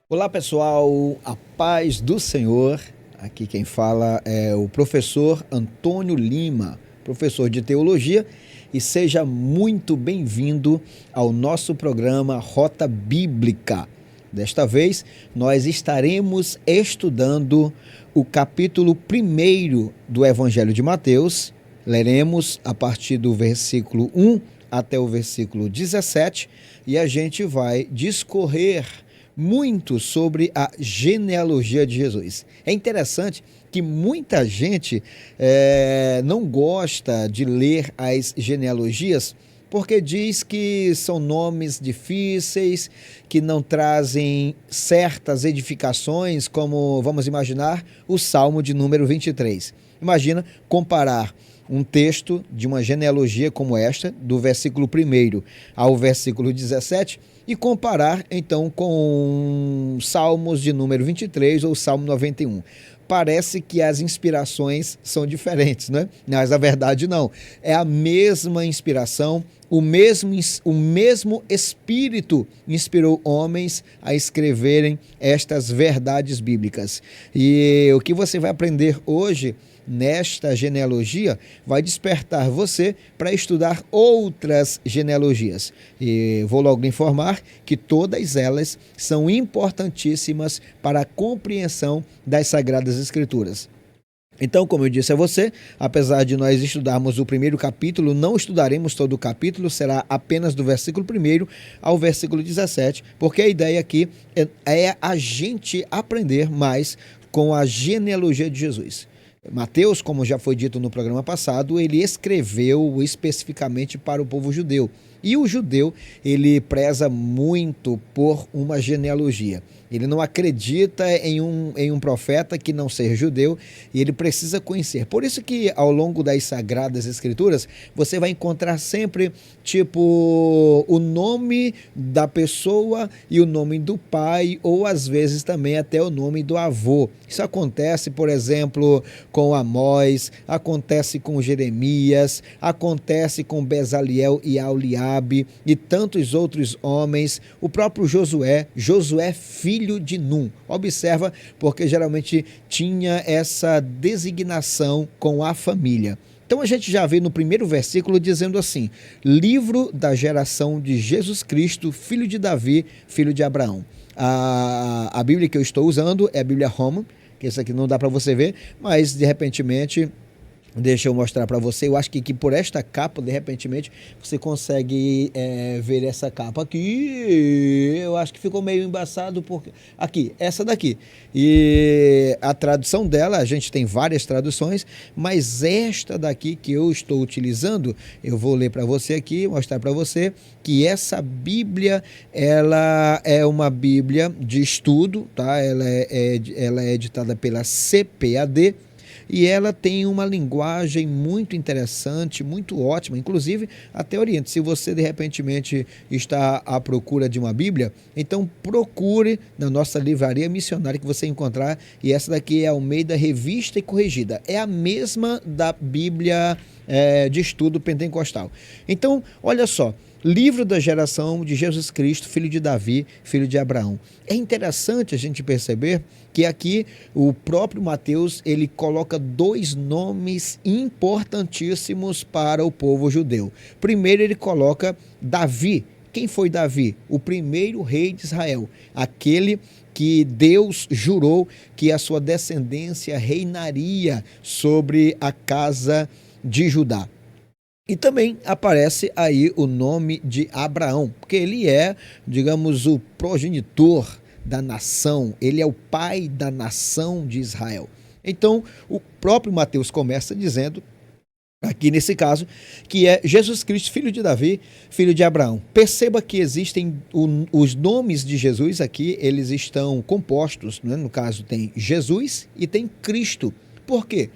Olá pessoal, a paz do Senhor. Aqui quem fala é o professor Antônio Lima, professor de teologia, e seja muito bem-vindo ao nosso programa Rota Bíblica. Desta vez, nós estaremos estudando o capítulo 1 do Evangelho de Mateus. Leremos a partir do versículo 1 até o versículo 17 e a gente vai discorrer muito sobre a genealogia de Jesus. É interessante que muita gente não gosta de ler as genealogias porque diz que são nomes difíceis, que não trazem certas edificações, como, vamos imaginar, o Salmo de número 23. Imagina comparar um texto de uma genealogia como esta, do versículo 1 ao versículo 17, e comparar então com Salmos de número 23 ou Salmo 91. Parece que as inspirações são diferentes, né? Mas a verdade não. É a mesma inspiração, o mesmo Espírito inspirou homens a escreverem estas verdades bíblicas. E o que você vai aprender hoje nesta genealogia vai despertar você para estudar outras genealogias. E vou logo informar que todas elas são importantíssimas para a compreensão das Sagradas Escrituras. Então, como eu disse a você, apesar de nós estudarmos o primeiro capítulo, não estudaremos todo o capítulo, será apenas do versículo 1 ao versículo 17, porque a ideia aqui é a gente aprender mais com a genealogia de Jesus. Mateus, como já foi dito no programa passado, ele escreveu especificamente para o povo judeu. E o judeu, ele preza muito por uma genealogia. Ele não acredita em um profeta que não seja judeu e ele precisa conhecer. Por isso que ao longo das Sagradas Escrituras, você vai encontrar sempre, tipo, o nome da pessoa e o nome do pai, ou às vezes também até o nome do avô. Isso acontece, por exemplo, com Amós, acontece com Jeremias, acontece com Bezaliel e Aholiabe e tantos outros homens. O próprio Josué filho de Num. Observa, porque geralmente tinha essa designação com a família. Então a gente já vê no primeiro versículo dizendo assim: livro da geração de Jesus Cristo, filho de Davi, filho de Abraão. A Bíblia que eu estou usando é a Bíblia Roma, que essa aqui não dá para você ver, mas de repentemente, deixa eu mostrar para você. Eu acho que por esta capa, de repentemente, você consegue ver essa capa aqui. Eu acho que ficou meio embaçado porque aqui, essa daqui. E a tradução dela, a gente tem várias traduções, mas esta daqui que eu estou utilizando, eu vou ler para você aqui, mostrar para você que essa Bíblia, ela é uma Bíblia de estudo, tá? Ela é editada pela CPAD. E ela tem uma linguagem muito interessante, muito ótima. Inclusive, até oriento, se você de repentemente está à procura de uma Bíblia, então procure na nossa livraria missionária que você encontrar. E essa daqui é a Almeida Revista e Corrigida. É a mesma da Bíblia de estudo pentecostal. Então, olha só. Livro da geração de Jesus Cristo, filho de Davi, filho de Abraão. É interessante a gente perceber que aqui o próprio Mateus, ele coloca dois nomes importantíssimos para o povo judeu. Primeiro ele coloca Davi. Quem foi Davi? O primeiro rei de Israel, aquele que Deus jurou que a sua descendência reinaria sobre a casa de Judá. E também aparece aí o nome de Abraão, porque ele é, digamos, o progenitor da nação, ele é o pai da nação de Israel. Então, o próprio Mateus começa dizendo, aqui nesse caso, que é Jesus Cristo, filho de Davi, filho de Abraão. Perceba que existem os nomes de Jesus aqui, eles estão compostos, né? No caso tem Jesus e tem Cristo. Por quê?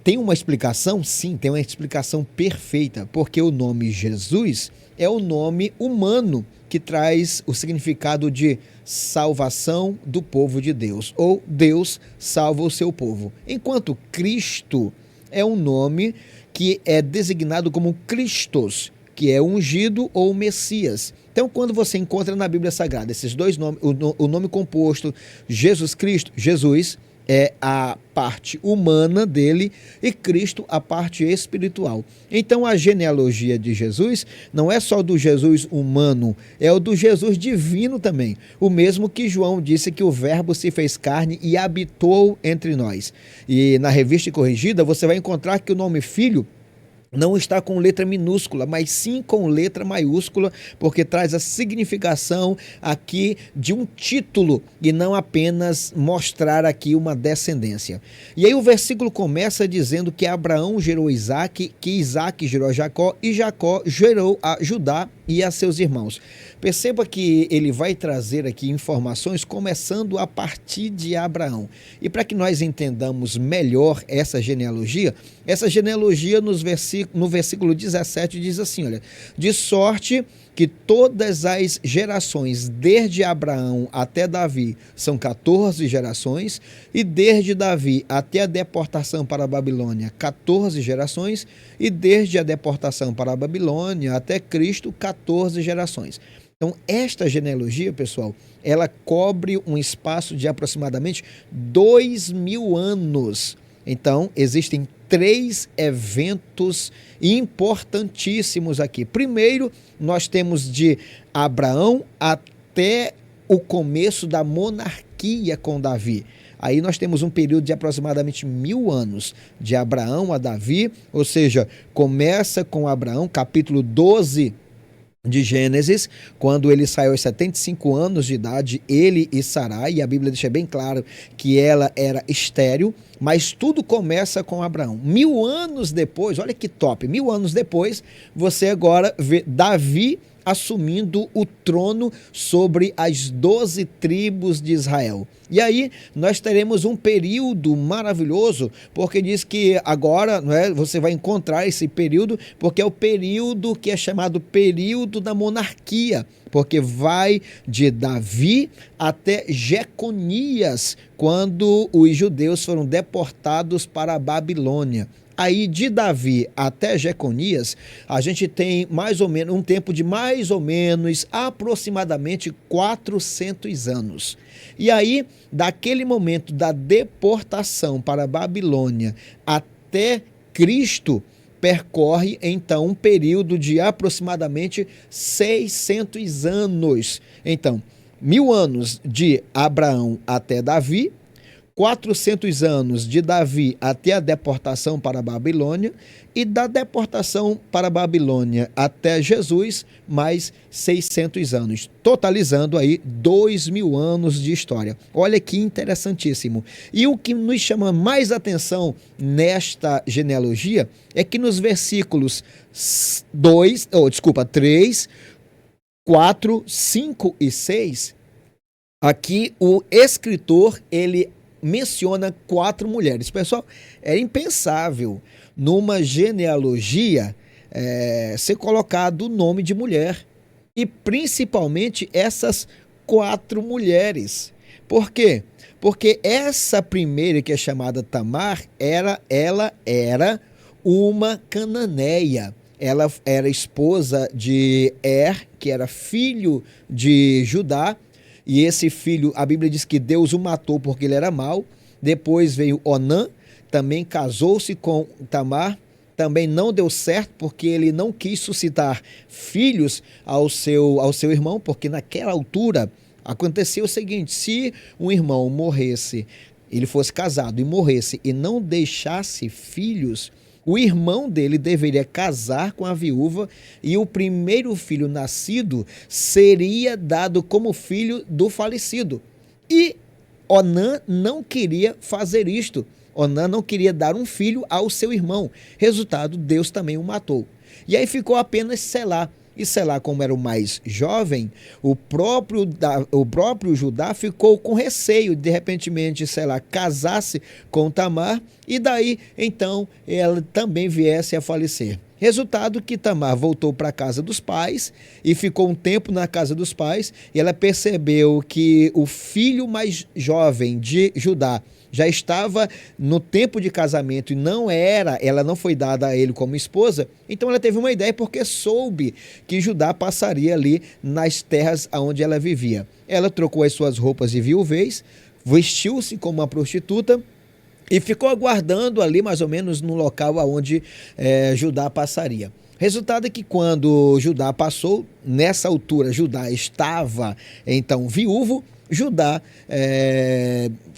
Tem uma explicação? Sim, tem uma explicação perfeita, porque o nome Jesus é o nome humano que traz o significado de salvação do povo de Deus, ou Deus salva o seu povo. Enquanto Cristo é um nome que é designado como Christos. que é ungido ou Messias. Então, quando você encontra na Bíblia Sagrada esses dois nomes, o nome composto Jesus Cristo, Jesus é a parte humana dele e Cristo a parte espiritual. Então a genealogia de Jesus não é só do Jesus humano, é o do Jesus divino também. O mesmo que João disse que o verbo se fez carne e habitou entre nós. E na Revista e Corrigida você vai encontrar que o nome filho não está com letra minúscula, mas sim com letra maiúscula, porque traz a significação aqui de um título e não apenas mostrar aqui uma descendência. E aí o versículo começa dizendo que Abraão gerou Isaque, que Isaque gerou a Jacó e Jacó gerou a Judá e a seus irmãos. Perceba que ele vai trazer aqui informações começando a partir de Abraão. E para que nós entendamos melhor essa genealogia no versículo 17 diz assim, olha, de sorte que todas as gerações, desde Abraão até Davi, são 14 gerações, e desde Davi até a deportação para a Babilônia, 14 gerações, e desde a deportação para a Babilônia até Cristo, 14 gerações. Então, esta genealogia, pessoal, ela cobre um espaço de aproximadamente 2.000 anos. Então, existem 3 eventos importantíssimos aqui. Primeiro, nós temos de Abraão até o começo da monarquia com Davi. Aí nós temos um período de aproximadamente 1.000 anos, de Abraão a Davi, ou seja, começa com Abraão, capítulo 12 de Gênesis, quando ele saiu aos 75 anos de idade, ele e Sarai, e a Bíblia deixa bem claro que ela era estéril, mas tudo começa com Abraão. 1.000 anos depois, olha que top, 1.000 anos depois, você agora vê Davi assumindo o trono sobre as 12 tribos de Israel. E aí nós teremos um período maravilhoso, porque diz que agora, não é, você vai encontrar esse período, porque é o período que é chamado período da monarquia, porque vai de Davi até Jeconias, quando os judeus foram deportados para a Babilônia. Aí de Davi até Jeconias, a gente tem mais ou menos um tempo de mais ou menos aproximadamente 400 anos. E aí, daquele momento da deportação para a Babilônia até Cristo, percorre então um período de aproximadamente 600 anos. Então, 1.000 anos de Abraão até Davi, 400 anos de Davi até a deportação para a Babilônia, e da deportação para a Babilônia até Jesus, mais 600 anos, totalizando aí 2.000 anos de história. Olha que interessantíssimo. E o que nos chama mais atenção nesta genealogia é que nos versículos 3, 4, 5 e 6, aqui o escritor, ele menciona 4 mulheres. Pessoal, é impensável numa genealogia ser colocado o nome de mulher, e principalmente essas 4 mulheres. Por quê? Porque essa primeira, que é chamada Tamar, ela era uma cananeia. Ela era esposa de que era filho de Judá. E esse filho, a Bíblia diz que Deus o matou porque ele era mau. Depois veio Onã, também casou-se com Tamar, também não deu certo porque ele não quis suscitar filhos ao seu irmão, porque naquela altura aconteceu o seguinte: se um irmão morresse, ele fosse casado e morresse e não deixasse filhos, o irmão dele deveria casar com a viúva e o primeiro filho nascido seria dado como filho do falecido. E Onã não queria fazer isto. Onã não queria dar um filho ao seu irmão. Resultado, Deus também o matou. E aí ficou apenas Selá. E Selá, como era o mais jovem, o próprio Judá ficou com receio de repentemente Selá casasse com Tamar e daí então ela também viesse a falecer. Resultado que Tamar voltou para a casa dos pais e ficou um tempo na casa dos pais, e ela percebeu que o filho mais jovem de Judá já estava no tempo de casamento e ela não foi dada a ele como esposa. Então ela teve uma ideia, porque soube que Judá passaria ali nas terras onde ela vivia. Ela trocou as suas roupas de viuvez, vestiu-se como uma prostituta e ficou aguardando ali mais ou menos no local aonde Judá passaria. Resultado é que quando Judá passou, nessa altura Judá estava então viúvo. Judá,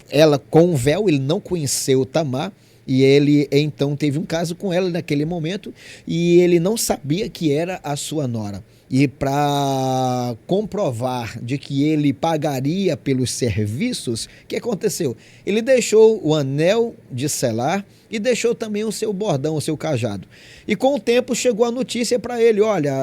ela com o véu, ele não conheceu Tamar, e ele então teve um caso com ela naquele momento, e ele não sabia que era a sua nora. E para comprovar de que ele pagaria pelos serviços, o que aconteceu? Ele deixou o anel de selar e deixou também o seu bordão, o seu cajado. E com o tempo chegou a notícia para ele: olha,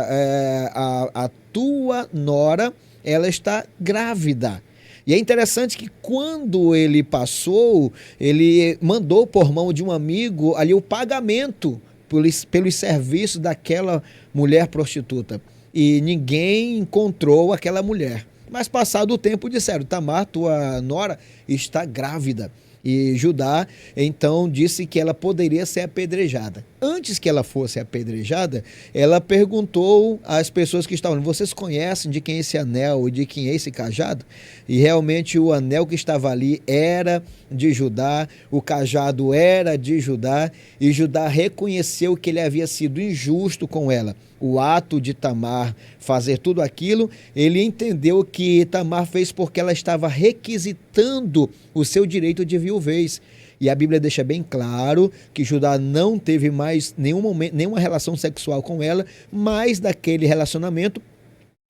a tua nora, ela está grávida. E é interessante que quando ele passou, ele mandou por mão de um amigo ali o pagamento pelos serviços daquela mulher prostituta. E ninguém encontrou aquela mulher. Mas passado o tempo disseram: Tamar, tua nora, está grávida. E Judá então disse que ela poderia ser apedrejada. Antes que ela fosse apedrejada, ela perguntou às pessoas que estavam: vocês conhecem de quem é esse anel e de quem é esse cajado? E realmente o anel que estava ali era de Judá, o cajado era de Judá, e Judá reconheceu que ele havia sido injusto com ela. O ato de Tamar fazer tudo aquilo, ele entendeu que Tamar fez porque ela estava requisitando o seu direito de viuvez. E a Bíblia deixa bem claro que Judá não teve mais nenhuma relação sexual com ela, mas daquele relacionamento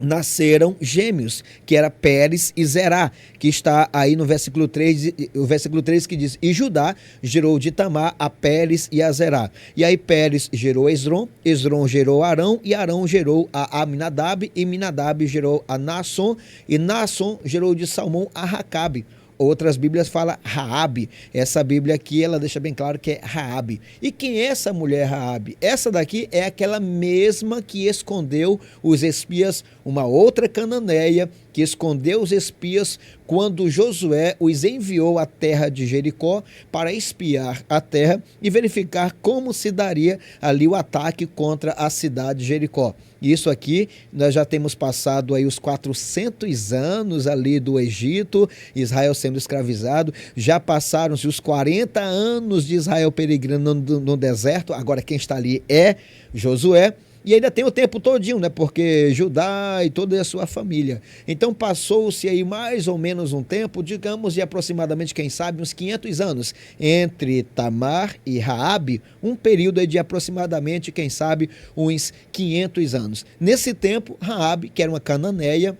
nasceram gêmeos, que era Pérez e Zerá, que está aí no versículo 3, o versículo 3 que diz: e Judá gerou de Tamar a Pérez e a Zerá. E aí Pérez gerou Esrom, Esrom gerou Arão, e Arão gerou a Aminadab, e Aminadab gerou a Naasson, e Naasson gerou de Salmão a Racabe. Outras Bíblias falam Raabe. Essa Bíblia aqui, ela deixa bem claro que é Raabe. E quem é essa mulher Raabe? Essa daqui é aquela mesma que escondeu os espias, uma outra cananeia que escondeu os espias quando Josué os enviou à terra de Jericó para espiar a terra e verificar como se daria ali o ataque contra a cidade de Jericó. Isso aqui, nós já temos passado aí os 400 anos ali do Egito, Israel sendo escravizado, já passaram-se os 40 anos de Israel peregrino no deserto, agora quem está ali é Josué. E ainda tem o tempo todinho, né? Porque Judá e toda a sua família. Então passou-se aí mais ou menos um tempo, digamos, de aproximadamente, quem sabe, uns 500 anos, entre Tamar e Raabe, um período aí de aproximadamente, quem sabe, uns 500 anos. Nesse tempo, Raabe, que era uma cananeia,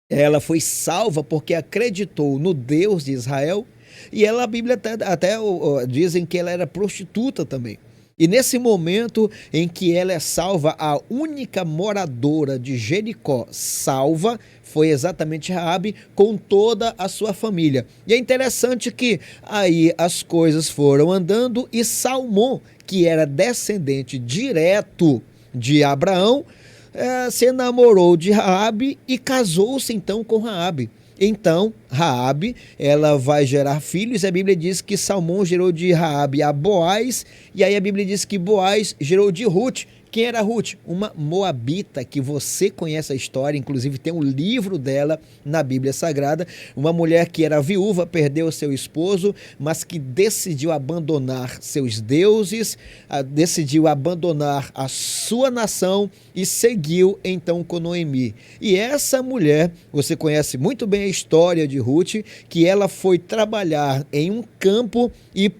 ela foi salva porque acreditou no Deus de Israel, e ela, a Bíblia até dizem que ela era prostituta também. E nesse momento em que ela é salva, a única moradora de Jericó salva foi exatamente Raabe, com toda a sua família. E é interessante que aí as coisas foram andando, e Salmão, que era descendente direto de Abraão, se enamorou de Raabe e casou-se então com Raabe. Então, Raabe, ela vai gerar filhos, e a Bíblia diz que Salmão gerou de Raabe a Boaz, e aí a Bíblia diz que Boaz gerou de Ruth. Quem era Ruth? Uma moabita, que você conhece a história, inclusive tem um livro dela na Bíblia Sagrada, uma mulher que era viúva, perdeu seu esposo, mas que decidiu abandonar seus deuses, decidiu abandonar a sua nação e seguiu então com Noemi. E essa mulher, você conhece muito bem a história de Ruth, que ela foi trabalhar em um campo e,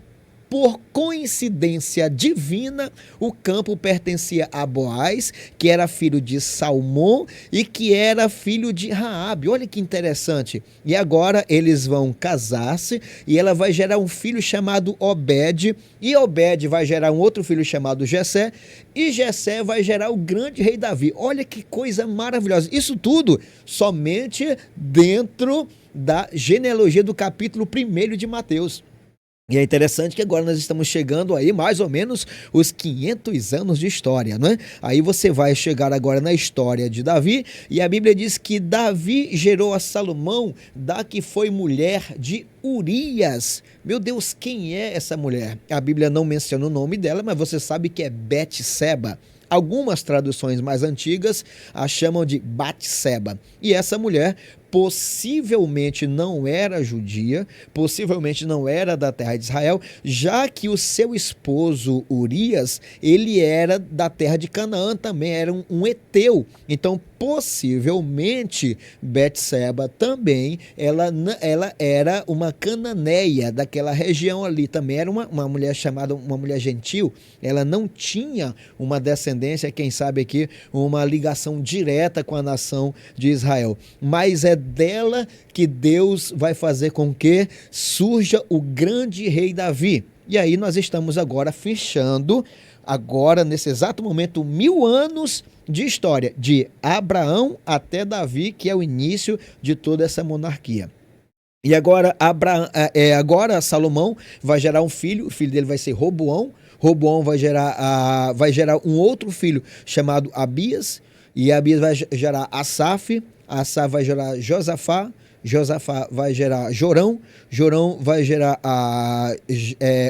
por coincidência divina, o campo pertencia a Boaz, que era filho de Salmão e que era filho de Raabe. Olha que interessante. E agora eles vão casar-se, e ela vai gerar um filho chamado Obed, e Obed vai gerar um outro filho chamado Jessé, e Jessé vai gerar o grande rei Davi. Olha que coisa maravilhosa. Isso tudo somente dentro da genealogia do capítulo 1 de Mateus. E é interessante que agora nós estamos chegando aí mais ou menos os 500 anos de história, não é? Aí você vai chegar agora na história de Davi, e a Bíblia diz que Davi gerou a Salomão, da que foi mulher de Urias. Meu Deus, quem é essa mulher? A Bíblia não menciona o nome dela, mas você sabe que é Betseba. Algumas traduções mais antigas a chamam de Batseba. E essa mulher possivelmente não era judia, possivelmente não era da terra de Israel, já que o seu esposo Urias, ele era da terra de Canaã também, era um heteu. Então, possivelmente, Betseba também, ela era uma cananeia daquela região ali, também era uma mulher chamada, uma mulher gentil, ela não tinha uma descendência, quem sabe aqui, uma ligação direta com a nação de Israel, mas é dela que Deus vai fazer com que surja o grande rei Davi. E aí nós estamos agora fechando, agora nesse exato momento, 1000 anos de história, de Abraão até Davi, que é o início de toda essa monarquia. E agora, agora Salomão vai gerar um filho, o filho dele vai ser Roboão. Roboão vai gerar um outro filho chamado Abias, e Abias vai gerar Asaf, Asaf vai gerar Josafá, Josafá vai gerar Jorão, Jorão vai gerar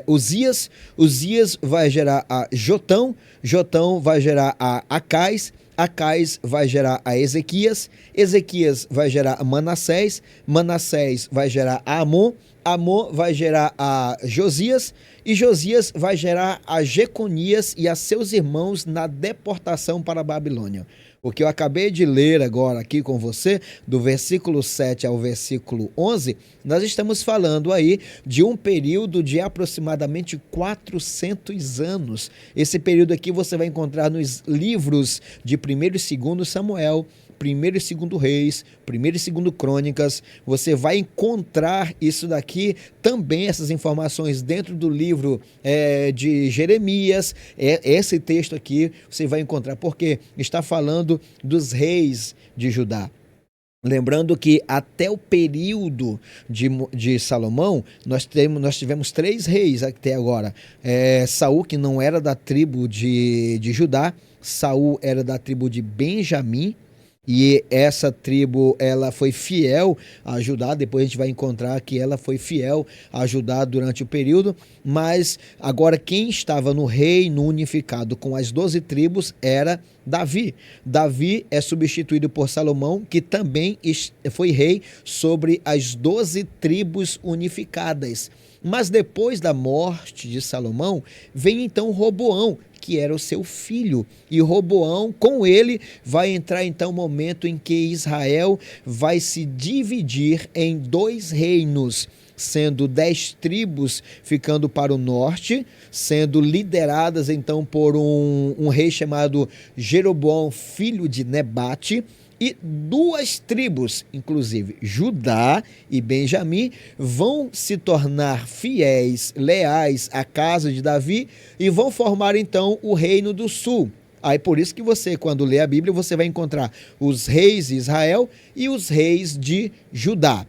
Uzias, Uzias vai gerar a Jotão, Jotão vai gerar a Acais, Acais vai gerar a Ezequias, Ezequias vai gerar a Manassés, Manassés vai gerar a Amon, Amon vai gerar a Josias, e Josias vai gerar a Jeconias e a seus irmãos na deportação para a Babilônia. O que eu acabei de ler agora aqui com você, do versículo 7 ao versículo 11, nós estamos falando aí de um período de aproximadamente 400 anos. Esse período aqui você vai encontrar nos livros de 1º e 2º Samuel, 1º e 2º Reis, 1º e 2º Crônicas. Você vai encontrar isso daqui também, essas informações dentro do livro de Jeremias. Esse texto aqui você vai encontrar, porque está falando dos reis de Judá. Lembrando que até o período de Salomão, nós tivemos 3 reis até agora. Saul, que não era da tribo de Judá, Saul era da tribo de Benjamim, e essa tribo, ela foi fiel a Judá. Depois a gente vai encontrar que ela foi fiel a Judá durante o período, mas agora quem estava no reino unificado com as 12 tribos era Davi. Davi é substituído por Salomão, que também foi rei sobre as 12 tribos unificadas. Mas depois da morte de Salomão, vem então Roboão, que era o seu filho, e Roboão, com ele, vai entrar então o momento em que Israel vai se dividir em 2 reinos, sendo 10 tribos ficando para o norte, sendo lideradas então por um rei chamado Jeroboão, filho de Nebate, e 2 tribos, inclusive Judá e Benjamim, vão se tornar fiéis, leais à casa de Davi e vão formar então o reino do sul. Aí por isso que você, quando lê a Bíblia, você vai encontrar os reis de Israel e os reis de Judá.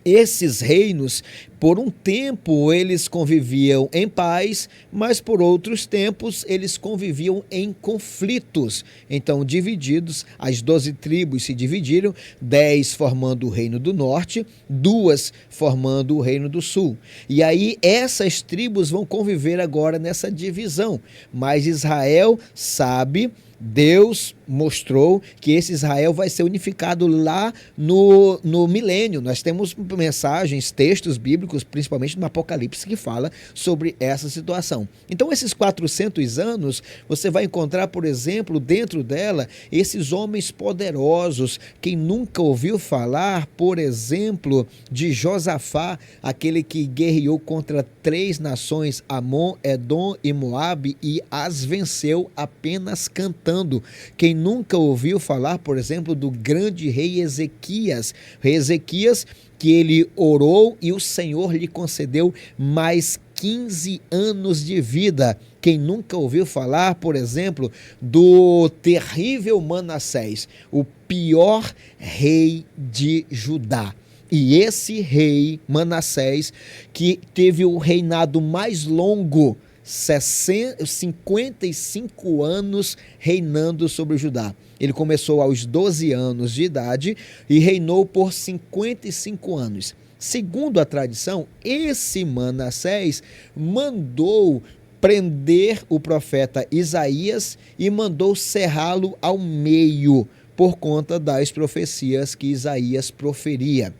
Esses reinos, por um tempo, eles conviviam em paz, mas por outros tempos, eles conviviam em conflitos. Então, divididos, as 12 tribos se dividiram, 10 formando o reino do norte, 2 formando o reino do sul. E aí, essas tribos vão conviver agora nessa divisão. Mas Israel sabe, Deus mostrou que esse Israel vai ser unificado lá no milênio. Nós temos mensagens, textos bíblicos, principalmente no Apocalipse, que fala sobre essa situação. Então, esses 400 anos, você vai encontrar, por exemplo, dentro dela, esses homens poderosos. Quem nunca ouviu falar, por exemplo, de Josafá, aquele que guerreou contra 3 nações, Amon, Edom e Moabe, e as venceu apenas cantando. Quem nunca ouviu falar, por exemplo, do grande rei Ezequias? Rei Ezequias, que ele orou e o Senhor lhe concedeu mais 15 anos de vida. Quem nunca ouviu falar, por exemplo, do terrível Manassés, o pior rei de Judá? E esse rei Manassés, que teve o reinado mais longo, 55 anos reinando sobre Judá. Ele começou aos 12 anos de idade e reinou por 55 anos. Segundo a tradição, esse Manassés mandou prender o profeta Isaías e mandou cerrá-lo ao meio por conta das profecias que Isaías proferia.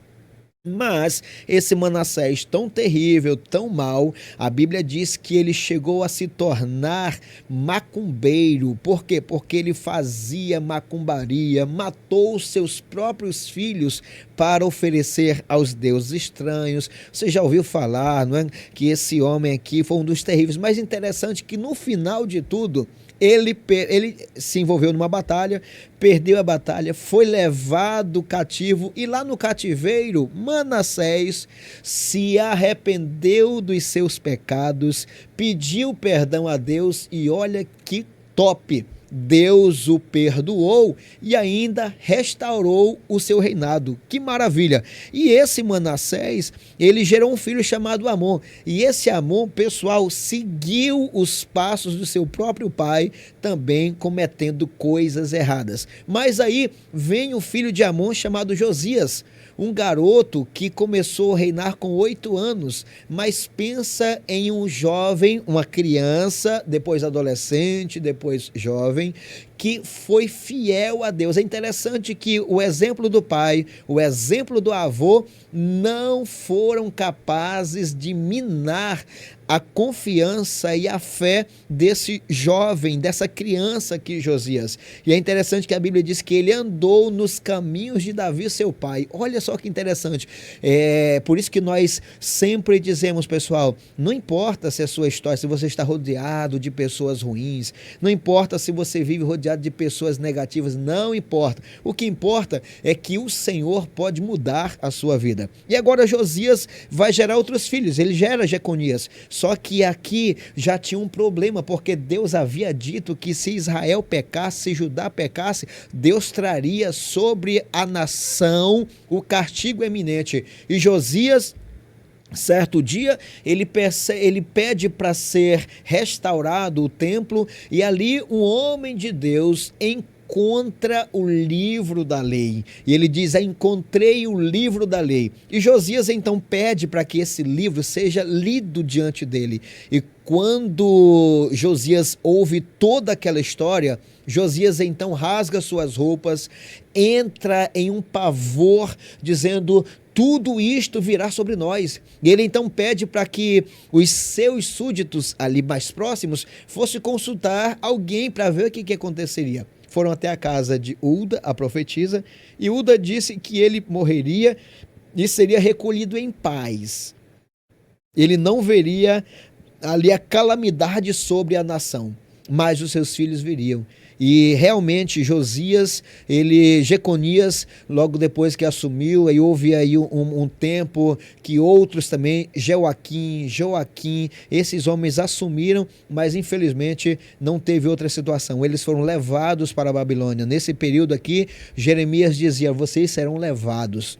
Mas esse Manassés tão terrível, tão mau, a Bíblia diz que ele chegou a se tornar macumbeiro. Por quê? Porque ele fazia macumbaria, matou seus próprios filhos para oferecer aos deuses estranhos. Você já ouviu falar, não é? Que esse homem aqui foi um dos terríveis. Mas interessante que no final de tudo, ele se envolveu numa batalha, perdeu a batalha, foi levado cativo e lá no cativeiro, Manassés se arrependeu dos seus pecados, pediu perdão a Deus e olha que top! Deus o perdoou e ainda restaurou o seu reinado. Que maravilha! E esse Manassés, ele gerou um filho chamado Amon. E esse Amon, pessoal, seguiu os passos do seu próprio pai, também cometendo coisas erradas. Mas aí vem o filho de Amon chamado Josias, um garoto que começou a reinar com 8 anos, mas pensa em um jovem, uma criança, depois adolescente, depois jovem, que foi fiel a Deus. É interessante que o exemplo do pai, o exemplo do avô, não foram capazes de minar a confiança e a fé desse jovem, dessa criança aqui, Josias. E é interessante que a Bíblia diz que ele andou nos caminhos de Davi, seu pai. Olha só que interessante. É por isso que nós sempre dizemos, pessoal, não importa se a sua história, se você está rodeado de pessoas ruins, não importa se você vive rodeado de pessoas negativas, não importa. O que importa é que o Senhor pode mudar a sua vida. E agora Josias vai gerar outros filhos. Ele gera Jeconias. Só que aqui já tinha um problema, porque Deus havia dito que se Israel pecasse, se Judá pecasse, Deus traria sobre a nação o castigo eminente. E Josias, certo dia, ele pede para ser restaurado o templo e ali um homem de Deus encontra o livro da lei. E ele diz: encontrei o livro da lei. E Josias então pede para que esse livro seja lido diante dele. E quando Josias ouve toda aquela história, Josias então rasga suas roupas, entra em um pavor, dizendo: tudo isto virá sobre nós. E ele então pede para que os seus súditos ali mais próximos fossem consultar alguém para ver o que aconteceria. Foram até a casa de Hulda, a profetisa, e Hulda disse que ele morreria e seria recolhido em paz. Ele não veria ali a calamidade sobre a nação, mas os seus filhos viriam. E realmente Jeconias, logo depois que assumiu, aí houve aí um tempo que outros também, Joaquim, esses homens assumiram, mas infelizmente não teve outra situação. Eles foram levados para a Babilônia. Nesse período aqui, Jeremias dizia: vocês serão levados.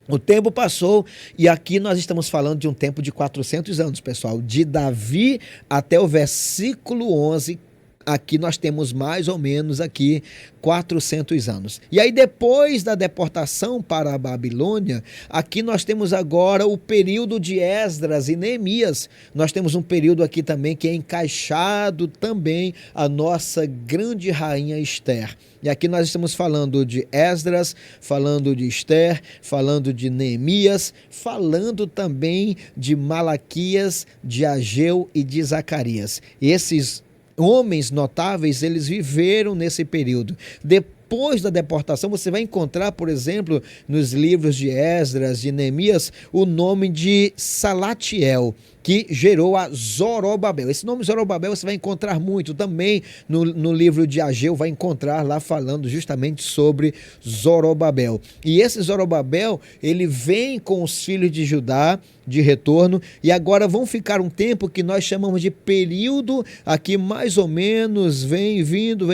O tempo passou e aqui nós estamos falando de um tempo de 400 anos, pessoal, de Davi até o versículo 11. Aqui nós temos mais ou menos aqui 400 anos. E aí depois da deportação para a Babilônia, aqui nós temos agora o período de Esdras e Neemias. Nós temos um período aqui também que é encaixado também a nossa grande rainha Esther. E aqui nós estamos falando de Esdras, falando de Esther, falando de Neemias, falando também de Malaquias, de Ageu e de Zacarias. Esses homens notáveis, eles viveram nesse período. Depois da deportação, você vai encontrar, por exemplo, nos livros de Esdras, de Neemias, o nome de Salatiel, que gerou a Zorobabel. Esse nome Zorobabel você vai encontrar muito também no livro de Ageu, vai encontrar lá falando justamente sobre Zorobabel. E esse Zorobabel, ele vem com os filhos de Judá, de retorno, e agora vão ficar um tempo que nós chamamos de período aqui, mais ou menos, vem vindo,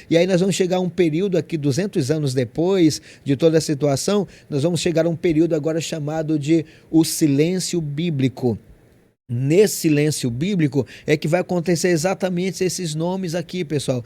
e aí nós vamos chegar a um período aqui, 200 anos depois de toda a situação, nós vamos chegar a um período agora chamado de o silêncio bíblico. Nesse silêncio bíblico é que vai acontecer exatamente esses nomes aqui, pessoal.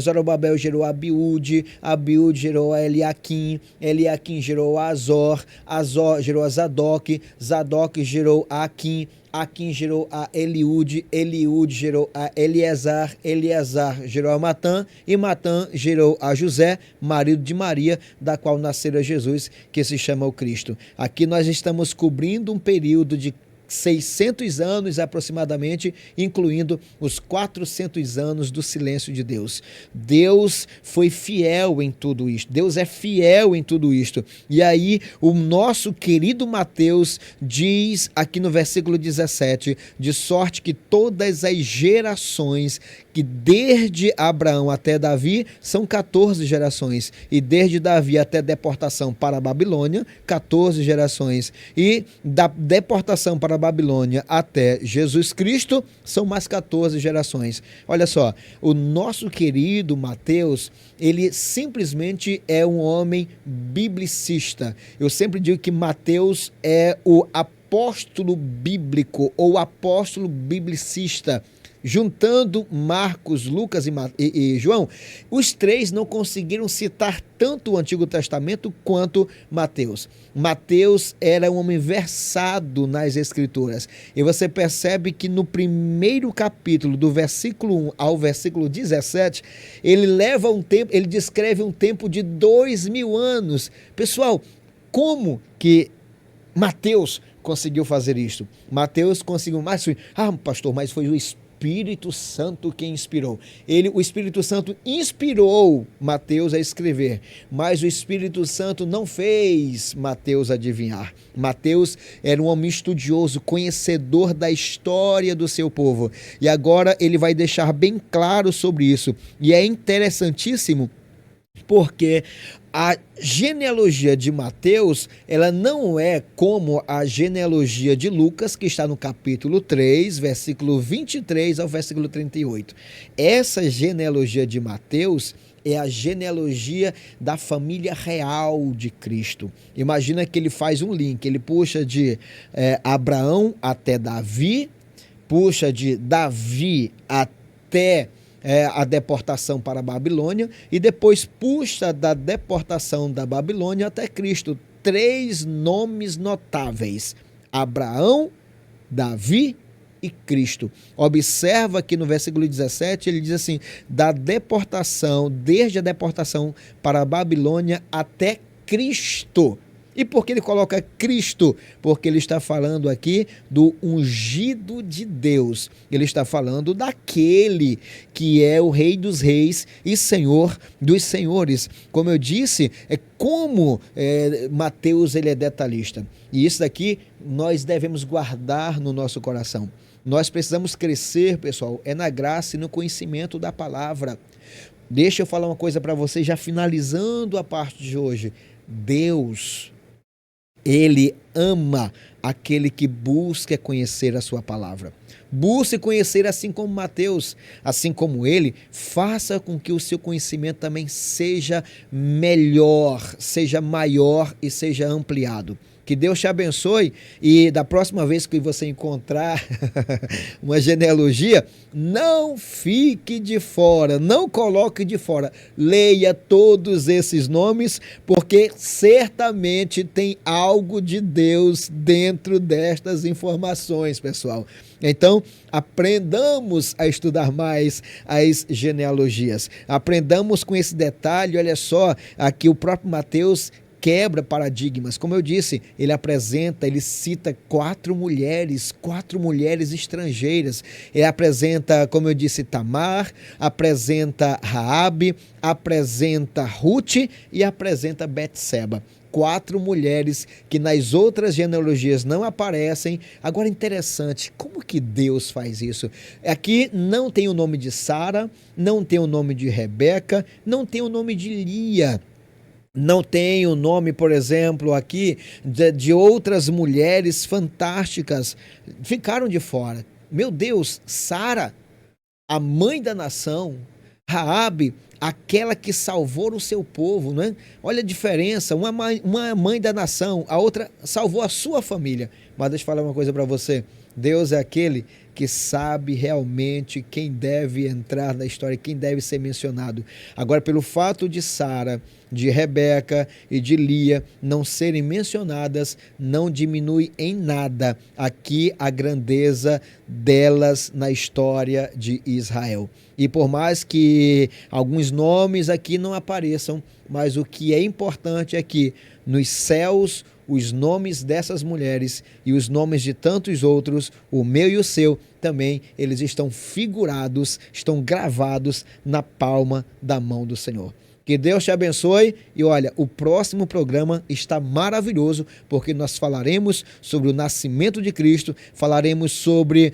Zorobabel gerou Abiúde, Abiúde gerou a Eliaquim, Eliaquim gerou a Azor, Azor gerou a Zadok, Zadok gerou a Aquim, Aquim gerou a Eliúde, Eliúde gerou a Eleazar, Eleazar gerou a Matã, e Matã gerou a José, marido de Maria, da qual nascera Jesus, que se chama o Cristo. Aqui nós estamos cobrindo um período de 600 anos aproximadamente, incluindo os 400 anos do silêncio de Deus. Deus foi fiel em tudo isto. Deus é fiel em tudo isto. E aí o nosso querido Mateus diz aqui no versículo 17, de sorte que todas as gerações, que desde Abraão até Davi são 14 gerações, e desde Davi até a deportação para a Babilônia, 14 gerações, e da deportação para a Babilônia até Jesus Cristo são mais 14 gerações. Olha só, o nosso querido Mateus, ele simplesmente é um homem biblicista. Eu sempre digo que Mateus é o apóstolo bíblico ou apóstolo biblicista. Juntando Marcos, Lucas e João, os três não conseguiram citar tanto o Antigo Testamento quanto Mateus. Mateus era um homem versado nas Escrituras. E você percebe que no primeiro capítulo, do versículo 1 ao versículo 17, ele leva um tempo, ele descreve um tempo de 2000 anos. Pessoal, como que Mateus conseguiu fazer isto? Mateus conseguiu mais. Pastor, mas foi o Espírito Santo quem inspirou. O Espírito Santo inspirou Mateus a escrever, mas o Espírito Santo não fez Mateus adivinhar. Mateus era um homem estudioso, conhecedor da história do seu povo. E agora ele vai deixar bem claro sobre isso. E é interessantíssimo porque a genealogia de Mateus, ela não é como a genealogia de Lucas, que está no capítulo 3, versículo 23 ao versículo 38. Essa genealogia de Mateus é a genealogia da família real de Cristo. Imagina que ele faz um link, ele puxa de Abraão até Davi, puxa de Davi até a deportação para a Babilônia, e depois puxa da deportação da Babilônia até Cristo. 3 nomes notáveis: Abraão, Davi e Cristo. Observa que no versículo 17 ele diz assim: da deportação, desde a deportação para a Babilônia até Cristo. E por que ele coloca Cristo? Porque ele está falando aqui do ungido de Deus. Ele está falando daquele que é o Rei dos Reis e Senhor dos Senhores. Como eu disse, Mateus ele é detalhista. E isso daqui nós devemos guardar no nosso coração. Nós precisamos crescer, pessoal, na graça e no conhecimento da palavra. Deixa eu falar uma coisa para vocês, já finalizando a parte de hoje. Deus, Ele ama aquele que busca conhecer a sua palavra. Busque conhecer assim como Mateus, assim como ele, faça com que o seu conhecimento também seja melhor, seja maior e seja ampliado. Que Deus te abençoe, e da próxima vez que você encontrar uma genealogia, não fique de fora, não coloque de fora. Leia todos esses nomes, porque certamente tem algo de Deus dentro destas informações, pessoal. Então, aprendamos a estudar mais as genealogias. Aprendamos com esse detalhe. Olha só, aqui o próprio Mateus quebra paradigmas. Como eu disse, ele cita 4 mulheres estrangeiras. Ele apresenta, como eu disse, Tamar, apresenta Raabe, apresenta Ruth e apresenta Betseba. 4 mulheres que nas outras genealogias não aparecem. Agora, interessante, como que Deus faz isso? Aqui não tem o nome de Sara, não tem o nome de Rebeca, não tem o nome de Lia. Não tem o nome, por exemplo, aqui de outras mulheres fantásticas, ficaram de fora. Meu Deus, Sara, a mãe da nação, Raabe, aquela que salvou o seu povo, não é? Olha a diferença, uma mãe da nação, a outra salvou a sua família. Mas deixa eu falar uma coisa para você, Deus é aquele que sabe realmente quem deve entrar na história, quem deve ser mencionado. Agora, pelo fato de Sara, de Rebeca e de Lia não serem mencionadas, não diminui em nada aqui a grandeza delas na história de Israel. E por mais que alguns nomes aqui não apareçam, mas o que é importante é que nos céus os nomes dessas mulheres e os nomes de tantos outros, o meu e o seu, também eles estão figurados, estão gravados na palma da mão do Senhor. Que Deus te abençoe e olha, o próximo programa está maravilhoso porque nós falaremos sobre o nascimento de Cristo, falaremos sobre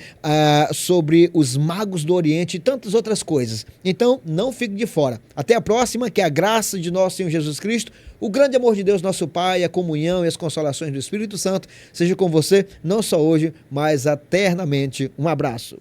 os magos do Oriente e tantas outras coisas. Então, não fique de fora. Até a próxima, que a graça de nosso Senhor Jesus Cristo, o grande amor de Deus, nosso Pai, a comunhão e as consolações do Espírito Santo seja com você, não só hoje, mas eternamente. Um abraço.